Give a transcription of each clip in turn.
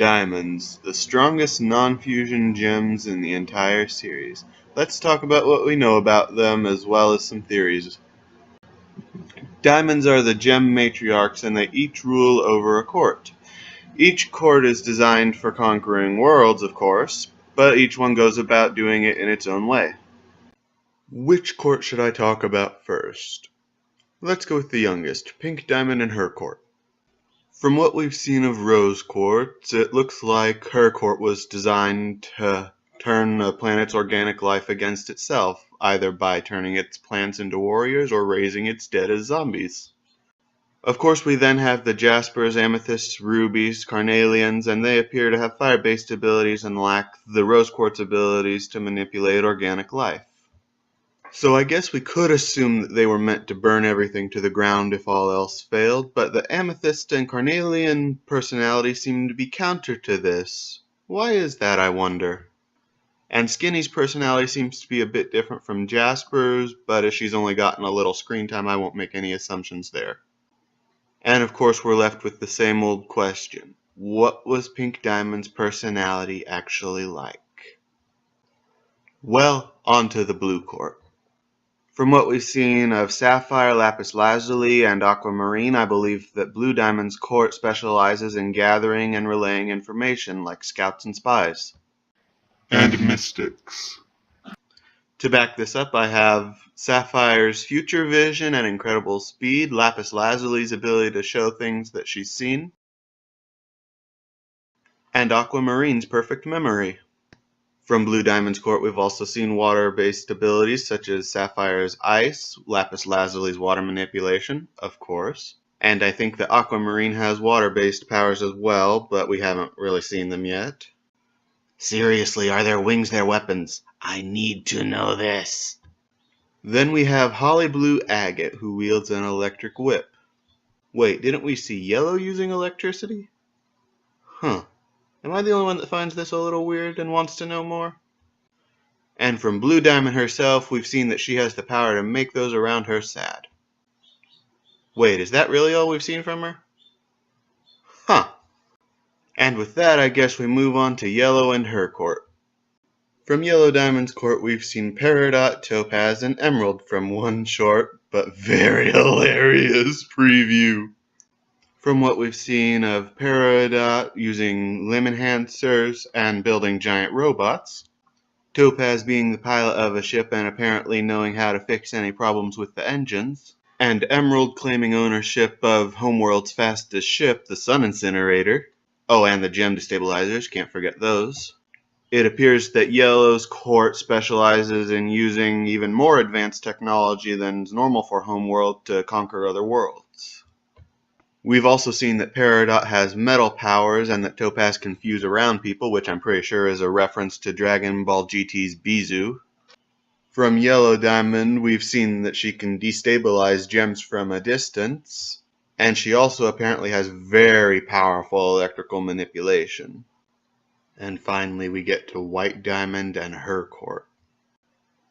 Diamonds, the strongest non-fusion gems in the entire series. Let's talk about what we know about them as well as some theories. Diamonds are the gem matriarchs and they each rule over a court. Each court is designed for conquering worlds, of course, but each one goes about doing it in its own way. Which court should I talk about first? Let's go with the youngest, Pink Diamond and her court. From what we've seen of Rose Quartz, it looks like her court was designed to turn a planet's organic life against itself, either by turning its plants into warriors or raising its dead as zombies. Of course, we then have the jaspers, amethysts, rubies, carnelians, and they appear to have fire-based abilities and lack the rose quartz abilities to manipulate organic life. So I guess we could assume that they were meant to burn everything to the ground if all else failed, but the amethyst and carnelian personality seem to be counter to this. Why is that, I wonder? And Skinny's personality seems to be a bit different from Jasper's, but as she's only gotten a little screen time, I won't make any assumptions there. And of course we're left with the same old question. What was Pink Diamond's personality actually like? Well, on to the blue court. From what we've seen of Sapphire, Lapis Lazuli, and Aquamarine, I believe that Blue Diamond's court specializes in gathering and relaying information like scouts and spies. And mystics. To back this up, I have Sapphire's future vision and incredible speed, Lapis Lazuli's ability to show things that she's seen, and Aquamarine's perfect memory. From Blue Diamond's court, we've also seen water-based abilities such as Sapphire's ice, Lapis Lazuli's water manipulation, of course, and I think that Aquamarine has water-based powers as well, but we haven't really seen them yet. Seriously, are their wings their weapons? I need to know this. Then we have Holly Blue Agate, who wields an electric whip. Wait, didn't we see Yellow using electricity? Huh. Am I the only one that finds this a little weird and wants to know more? And from Blue Diamond herself, we've seen that she has the power to make those around her sad. Wait, is that really all we've seen from her? Huh. And with that, I guess we move on to Yellow and her court. From Yellow Diamond's court, we've seen Peridot, Topaz, and Emerald from one short but very hilarious preview. From what we've seen of Peridot using limb enhancers and building giant robots, Topaz being the pilot of a ship and apparently knowing how to fix any problems with the engines, and Emerald claiming ownership of Homeworld's fastest ship, the Sun Incinerator. Oh, and the gem destabilizers, can't forget those. It appears that Yellow's court specializes in using even more advanced technology than is normal for Homeworld to conquer other worlds. We've also seen that Peridot has metal powers and that Topaz can fuse around people, which I'm pretty sure is a reference to Dragon Ball GT's Bizu. From Yellow Diamond, we've seen that she can destabilize gems from a distance, and she also apparently has very powerful electrical manipulation. And finally, we get to White Diamond and her court.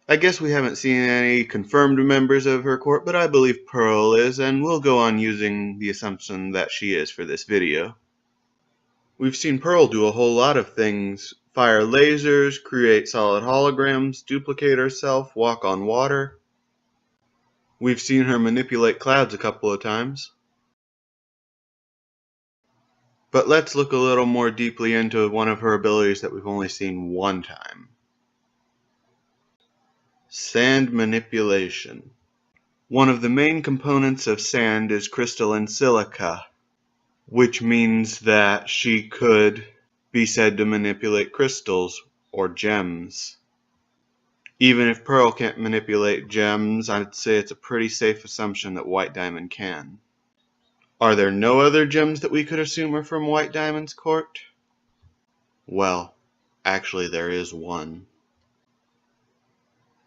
I guess we haven't seen any confirmed members of her court, but I believe Pearl is, and we'll go on using the assumption that she is for this video. We've seen Pearl do a whole lot of things. Fire lasers, create solid holograms, duplicate herself, walk on water. We've seen her manipulate clouds a couple of times. But let's look a little more deeply into one of her abilities that we've only seen one time. Sand manipulation. One of the main components of sand is crystalline silica, which means that she could be said to manipulate crystals or gems. Even if Pearl can't manipulate gems, I'd say it's a pretty safe assumption that White Diamond can. Are there no other gems that we could assume are from White Diamond's court? Well, actually there is one.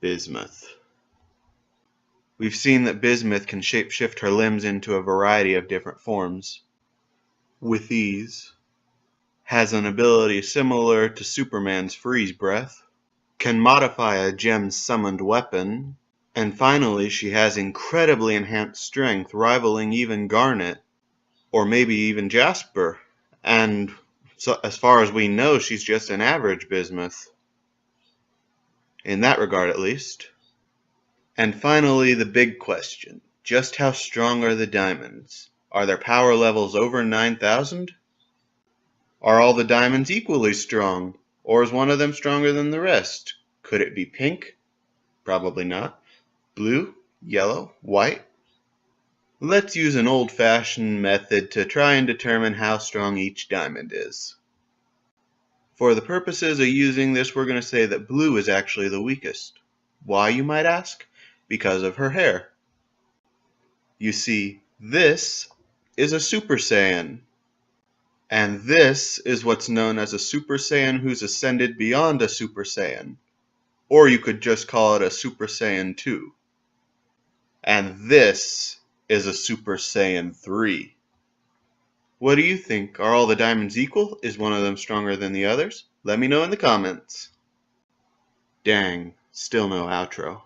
Bismuth. We've seen that Bismuth can shapeshift her limbs into a variety of different forms. With ease. Has an ability similar to Superman's freeze breath. Can modify a gem's summoned weapon. And finally, she has incredibly enhanced strength, rivaling even Garnet, or maybe even Jasper. And So as far as we know, she's just an average bismuth. In that regard, at least. And finally, the big question. Just how strong are the diamonds? Are their power levels over 9,000? Are all the diamonds equally strong? Or is one of them stronger than the rest? Could it be pink? Probably not. Blue? Yellow? White? Let's use an old-fashioned method to try and determine how strong each diamond is. For the purposes of using this, we're going to say that blue is actually the weakest. Why, you might ask? Because of her hair. You see, this is a Super Saiyan. And this is what's known as a Super Saiyan who's ascended beyond a Super Saiyan. Or you could just call it a Super Saiyan 2. And this is a Super Saiyan 3. What do you think? Are all the diamonds equal? Is one of them stronger than the others? Let me know in the comments. Dang, still no outro.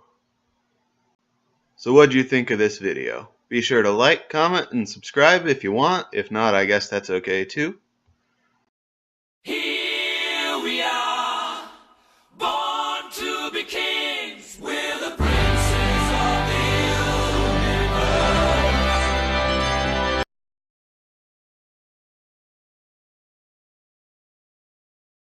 So what do you think of this video? Be sure to like, comment, and subscribe if you want. If not, I guess that's okay too.